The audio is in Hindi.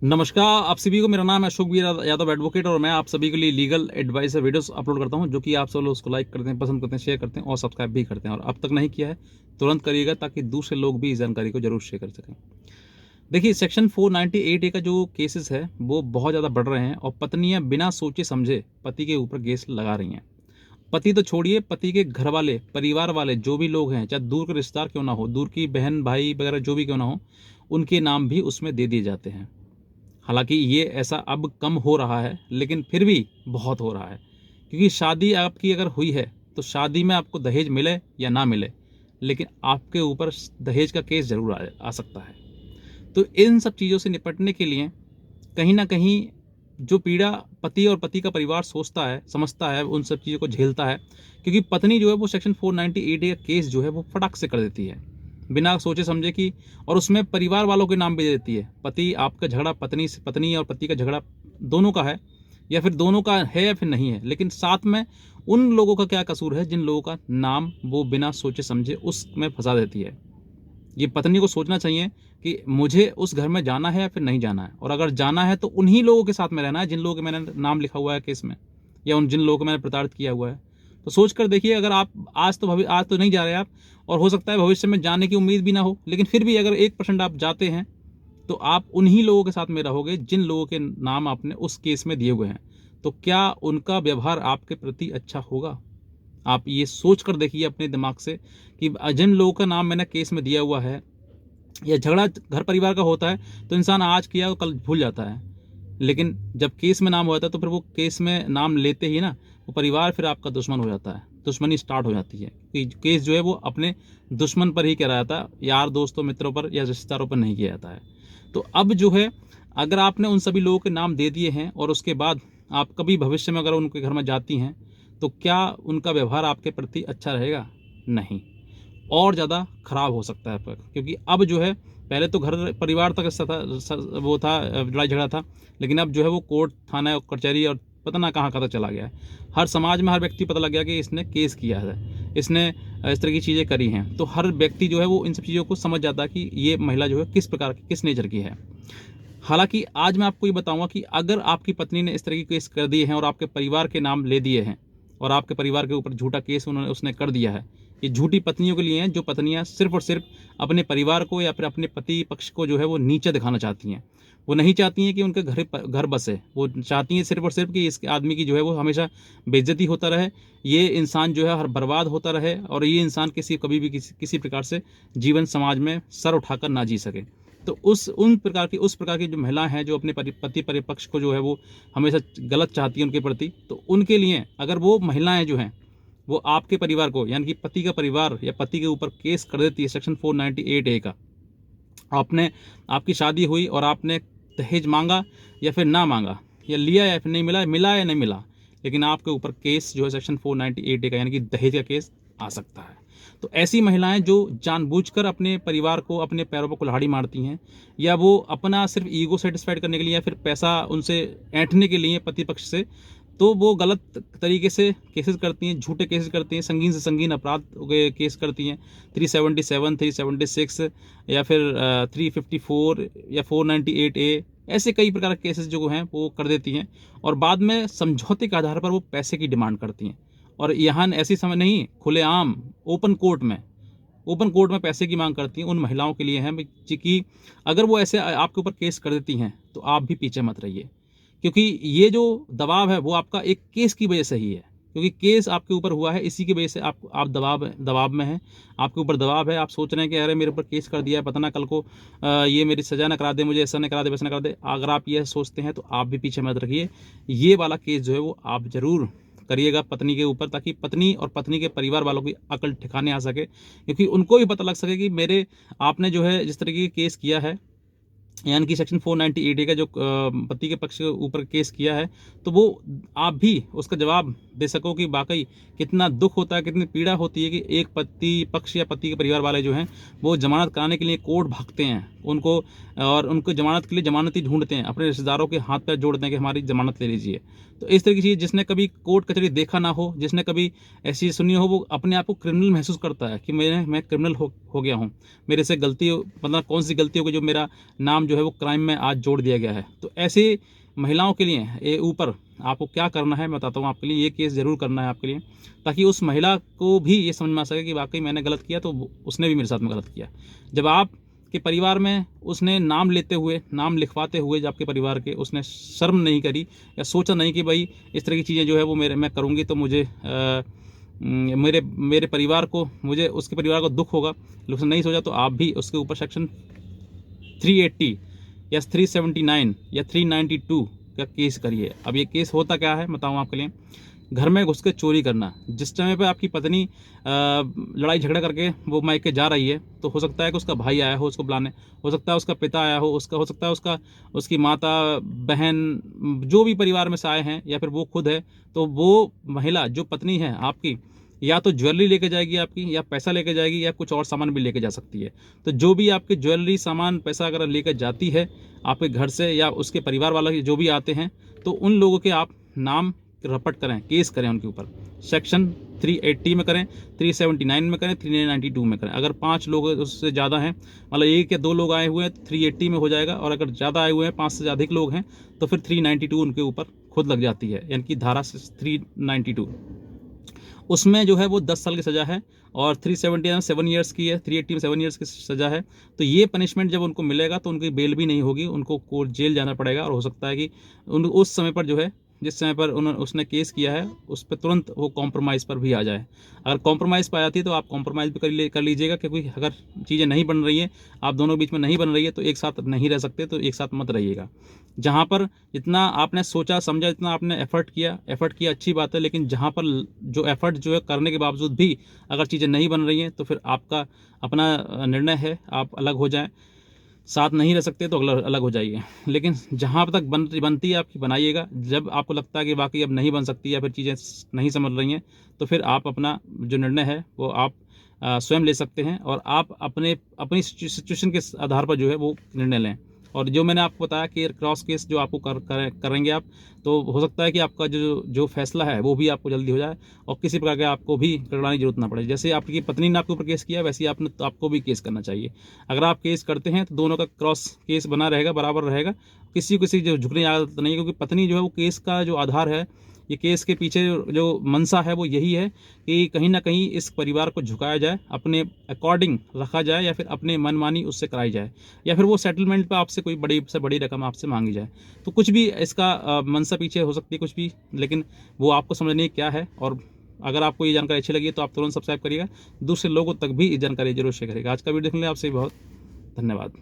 नमस्कार आप सभी को। मेरा नाम है अशोक वीर यादव एडवोकेट और मैं आप सभी के लिए लीगल एडवाइस वीडियोस अपलोड करता हूं, जो कि आप सब लोग उसको लाइक करते हैं, पसंद करते हैं, शेयर करते हैं और सब्सक्राइब भी करते हैं। और अब तक नहीं किया है तुरंत करिएगा, ताकि दूसरे लोग भी इस जानकारी को जरूर शेयर कर सकें। देखिए, सेक्शन 498A का जो केसेस है वो बहुत ज़्यादा बढ़ रहे हैं और पत्नियां बिना सोचे समझे पति के ऊपर केस लगा रही हैं। पति तो छोड़िए, पति के घर वाले, परिवार वाले जो भी लोग हैं, चाहे दूर के रिश्तेदार क्यों ना हो, दूर की बहन भाई वगैरह जो भी क्यों ना हो, उनके नाम भी उसमें दे दिए जाते हैं। हालांकि ये ऐसा अब कम हो रहा है, लेकिन फिर भी बहुत हो रहा है। क्योंकि शादी आपकी अगर हुई है तो शादी में आपको दहेज मिले या ना मिले, लेकिन आपके ऊपर दहेज का केस जरूर आ सकता है। तो इन सब चीज़ों से निपटने के लिए कहीं ना कहीं जो पीड़ा पति और पति का परिवार सोचता है, समझता है, उन सब चीज़ों को झेलता है। क्योंकि पत्नी जो है वो सेक्शन 498 का केस जो है वो फटाक से कर देती है, बिना सोचे समझे कि, और उसमें परिवार वालों के नाम भी दे देती है। पति आपका झगड़ा पत्नी और पति का झगड़ा दोनों का है, या फिर दोनों का है या फिर नहीं है, लेकिन साथ में उन लोगों का क्या कसूर है जिन लोगों का नाम वो बिना सोचे समझे उसमें फंसा देती है। ये पत्नी को सोचना चाहिए कि मुझे उस घर में जाना है या फिर नहीं जाना है, और अगर जाना है तो उन्हीं लोगों के साथ में रहना है जिन लोगों के मैंने नाम लिखा हुआ है केस में, या उन जिन लोगों को मैंने प्रताड़ित किया हुआ है। तो सोच कर देखिए, अगर आप आज तो नहीं जा रहे आप, और हो सकता है भविष्य में जाने की उम्मीद भी ना हो, लेकिन फिर भी अगर 1% आप जाते हैं तो आप उन्हीं लोगों के साथ में रहोगे जिन लोगों के नाम आपने उस केस में दिए हुए हैं। तो क्या उनका व्यवहार आपके प्रति अच्छा होगा? आप ये सोच कर देखिए अपने दिमाग से कि जिन लोगों का नाम मैंने केस में दिया हुआ है, या झगड़ा घर परिवार का होता है तो इंसान आज किया तो कल भूल जाता है, लेकिन जब केस में नाम हो जाता है तो फिर वो केस में नाम लेते ही ना वो परिवार फिर आपका दुश्मन हो जाता है, दुश्मनी स्टार्ट हो जाती है। कि केस जो है वो अपने दुश्मन पर ही किया जाता है, यार दोस्तों मित्रों पर या रिश्तेदारों पर नहीं किया जाता है। तो अब जो है, अगर आपने उन सभी लोगों के नाम दे दिए हैं और उसके बाद आप कभी भविष्य में अगर उनके घर में जाती हैं, तो क्या उनका व्यवहार आपके प्रति अच्छा रहेगा? नहीं, और ज़्यादा खराब हो सकता है पर, क्योंकि अब जो है, पहले तो घर परिवार तक वो था, लड़ाई झगड़ा था, लेकिन अब जो है वो कोर्ट थाना और कचहरी और पता ना कहाँ कहाँ तक चला गया है। हर समाज में हर व्यक्ति पता लग गया कि इसने केस किया है, इसने इस तरह की चीज़ें करी हैं। तो हर व्यक्ति जो है वो इन सब चीज़ों को समझ जाता है कि ये महिला जो है किस प्रकार की, किस नेचर की है। हालांकि आज मैं आपको ये बताऊंगा कि अगर आपकी पत्नी ने इस तरह की केस कर दिए हैं और आपके परिवार के नाम ले दिए हैं, और आपके परिवार के ऊपर झूठा केस उसने कर दिया है, ये झूठी पत्नियों के लिए हैं, जो पत्नियां सिर्फ और सिर्फ अपने परिवार को या फिर अपने पति पक्ष को जो है वो नीचे दिखाना चाहती हैं। वो नहीं चाहती हैं कि उनके घर बसे, वो चाहती हैं सिर्फ और सिर्फ कि इस आदमी की जो है वो हमेशा बेइज्जती होता रहे, ये इंसान जो है हर बर्बाद होता रहे, और ये इंसान कभी भी किसी प्रकार से जीवन समाज में सर उठाकर ना जी सके। तो उस प्रकार की जो महिला हैं, जो अपने पति परिपक्ष को जो है वो हमेशा गलत चाहती है उनके प्रति, तो उनके लिए अगर वो महिलाएं जो हैं वो आपके परिवार को, यानी कि पति का परिवार या पति के ऊपर केस कर देती है सेक्शन 498A का, आपने आपकी शादी हुई और आपने दहेज मांगा या फिर ना मांगा, या लिया या फिर नहीं मिला, मिला या नहीं मिला, लेकिन आपके ऊपर केस जो है सेक्शन 498A का यानी कि दहेज का केस आ सकता है। तो ऐसी महिलाएं जो जानबूझकर अपने परिवार को अपने पैरों पर कुल्हाड़ी मारती हैं, या वो अपना सिर्फ ईगो सेटिस्फाइड करने के लिए या फिर पैसा उनसे ऐंठने के लिए पति पक्ष से, तो वो गलत तरीके से केसेस करती हैं, झूठे केसेस करती हैं, संगीन से संगीन अपराध के केस करती हैं। 377, 376 या फिर 354 या 498A, ऐसे कई प्रकार के केसेस जो हैं वो कर देती हैं, और बाद में समझौते के आधार पर वो पैसे की डिमांड करती हैं। और यहाँ ऐसी समय नहीं, खुलेआम ओपन कोर्ट में पैसे की मांग करती हैं। उन महिलाओं के लिए है कि अगर वो ऐसे आपके ऊपर केस कर देती हैं तो आप भी पीछे मत रहिए, क्योंकि ये जो दबाव है वो आपका एक केस की वजह से ही है। क्योंकि केस आपके ऊपर हुआ है, इसी की वजह से आप दबाव में हैं, आपके ऊपर दबाव है। आप सोच रहे हैं कि अरे मेरे ऊपर केस कर दिया है, पता ना कल को ये मेरी सजा ना करा दे, मुझे ऐसा ना करा दे, वैसा ना करा दे। अगर आप ये सोचते हैं तो आप भी पीछे मत रखिए, ये वाला केस जो है वो आप जरूर करिएगा पत्नी के ऊपर, ताकि पत्नी और पत्नी के परिवार वालों की अकल ठिकाने आ सके, क्योंकि उनको भी पता लग सके कि मेरे आपने जो है जिस तरीके का केस किया है, यानी कि सेक्शन 498A का जो पति के पक्ष के ऊपर केस किया है, तो वो आप भी उसका जवाब दे सको कि वाकई कितना दुख होता है, कितनी पीड़ा होती है कि एक पति पक्ष या पति के परिवार वाले जो हैं वो जमानत कराने के लिए कोर्ट भागते हैं उनको, और उनको जमानत के लिए जमानती ढूंढते हैं, अपने रिश्तेदारों के हाथ पैर जोड़ते हैं कि हमारी जमानत ले लीजिए। तो इस तरह की चीज़ जिसने कभी कोर्ट कचहरी देखा ना हो, जिसने कभी ऐसी सुनी हो, वो अपने आप को क्रिमिनल महसूस करता है कि मैं क्रिमिनल हो गया हूँ, मेरे से गलती, मतलब कौन सी गलती हो गई जो मेरा नाम जो है वो क्राइम में आज जोड़ दिया गया है। तो ऐसी महिलाओं के लिए ये ऊपर आपको क्या करना है मैं बताता हूँ आपके लिए। ये केस ज़रूर करना है आपके लिए, ताकि उस महिला को भी ये समझ में आ सके कि वाकई मैंने गलत किया तो उसने भी मेरे साथ में गलत किया। जब आप के परिवार में उसने नाम लेते हुए, नाम लिखवाते हुए जब आपके परिवार के, उसने शर्म नहीं करी या सोचा नहीं कि भाई इस तरह की चीज़ें जो है वो मैं करूँगी तो मुझे मेरे परिवार को, मुझे उसके परिवार को दुख होगा, उसने नहीं सोचा, तो आप भी उसके ऊपर सेक्शन 380 या 379 या 392 का केस करिए। अब ये केस होता क्या है बताऊँ आपके लिए। घर में घुस के चोरी करना, जिस समय पे आपकी पत्नी लड़ाई झगड़ा करके वो मायके जा रही है, तो हो सकता है कि उसका भाई आया हो उसको बुलाने, हो सकता है उसका पिता आया हो, हो सकता है उसकी माता, बहन, जो भी परिवार में से आए हैं, या फिर वो खुद है। तो वो महिला जो पत्नी है आपकी, या तो ज्वेलरी लेके जाएगी आपकी, या पैसा लेके जाएगी, या कुछ और सामान भी लेके जा सकती है। तो जो भी आपकी ज्वेलरी, सामान, पैसा अगर लेकर जाती है आपके घर से, या उसके परिवार वाले जो भी आते हैं, तो उन लोगों के आप नाम रपट करें, केस करें उनके ऊपर। सेक्शन 380 में करें, 379 में करें, 392 में करें। अगर 5 लोग उससे ज़्यादा हैं, मतलब 1 या 2 लोग आए हुए हैं, 380 में हो जाएगा, और अगर ज़्यादा आए हुए हैं, 5 से अधिक लोग हैं, तो फिर 392 उनके ऊपर खुद लग जाती है, यानी कि धारा 392। उसमें जो है वो 10 साल की सज़ा है, और 370 में 7 ईयर्स की है, 380 में 7 ईयर्स की सज़ा है। तो ये पनिशमेंट जब उनको मिलेगा तो उनकी बेल भी नहीं होगी, उनको कोर्ट जेल जाना पड़ेगा, और हो सकता है कि उस समय पर जो है, जिस समय पर उसने केस किया है, उस पर तुरंत वो कॉम्प्रोमाइज़ पर भी आ जाए। अगर कॉम्प्रोमाइज़ पर आ जाती है तो आप कॉम्प्रोमाइज़ भी कर लीजिएगा, क्योंकि अगर चीज़ें नहीं बन रही हैं, आप दोनों बीच में नहीं बन रही है, तो एक साथ नहीं रह सकते, तो एक साथ मत रहिएगा। जहाँ पर जितना आपने सोचा समझा, जितना आपने एफ़र्ट किया अच्छी बात है, लेकिन जहाँ पर जो एफ़र्ट जो है करने के बावजूद भी अगर चीज़ें नहीं बन रही हैं, तो फिर आपका अपना निर्णय है, आप अलग हो जाएँ। साथ नहीं रह सकते तो अलग हो जाइए, लेकिन जहाँ तक बनती है आपकी बनाइएगा। जब आपको लगता है कि वाकई अब नहीं बन सकती, या फिर चीज़ें नहीं समझ रही हैं, तो फिर आप अपना जो निर्णय है वो आप स्वयं ले सकते हैं, और आप अपनी सिचुएशन के आधार पर जो है वो निर्णय लें। और जो मैंने आपको बताया कि क्रॉस केस जो आपको करेंगे आप, तो हो सकता है कि आपका जो फैसला है वो भी आपको जल्दी हो जाए, और किसी प्रकार के आपको भी कड़ाने की जरूरत ना पड़े। जैसे आपकी पत्नी ने आपके ऊपर केस किया, वैसे ही आपको भी केस करना चाहिए। अगर आप केस करते हैं तो दोनों का क्रॉस केस बना रहेगा, बराबर रहेगा, किसी जो झुकने की आदत नहीं है, क्योंकि पत्नी जो है वो केस का जो आधार है, ये केस के पीछे जो मंशा है वो यही है कि कहीं ना कहीं इस परिवार को झुकाया जाए, अपने अकॉर्डिंग रखा जाए, या फिर अपने मनमानी उससे कराई जाए, या फिर वो सेटलमेंट पे आपसे कोई बड़ी से बड़ी रकम आपसे मांगी जाए। तो कुछ भी इसका मंशा पीछे हो सकती है कुछ भी, लेकिन वो आपको समझने क्या है। और अगर आपको ये जानकारी अच्छी लगी तो आप तुरंत सब्सक्राइब करिएगा, दूसरे लोगों तक भी ये जानकारी जरूर शेयर करिएगा। आज का वीडियो देखने के लिए आपसे बहुत धन्यवाद।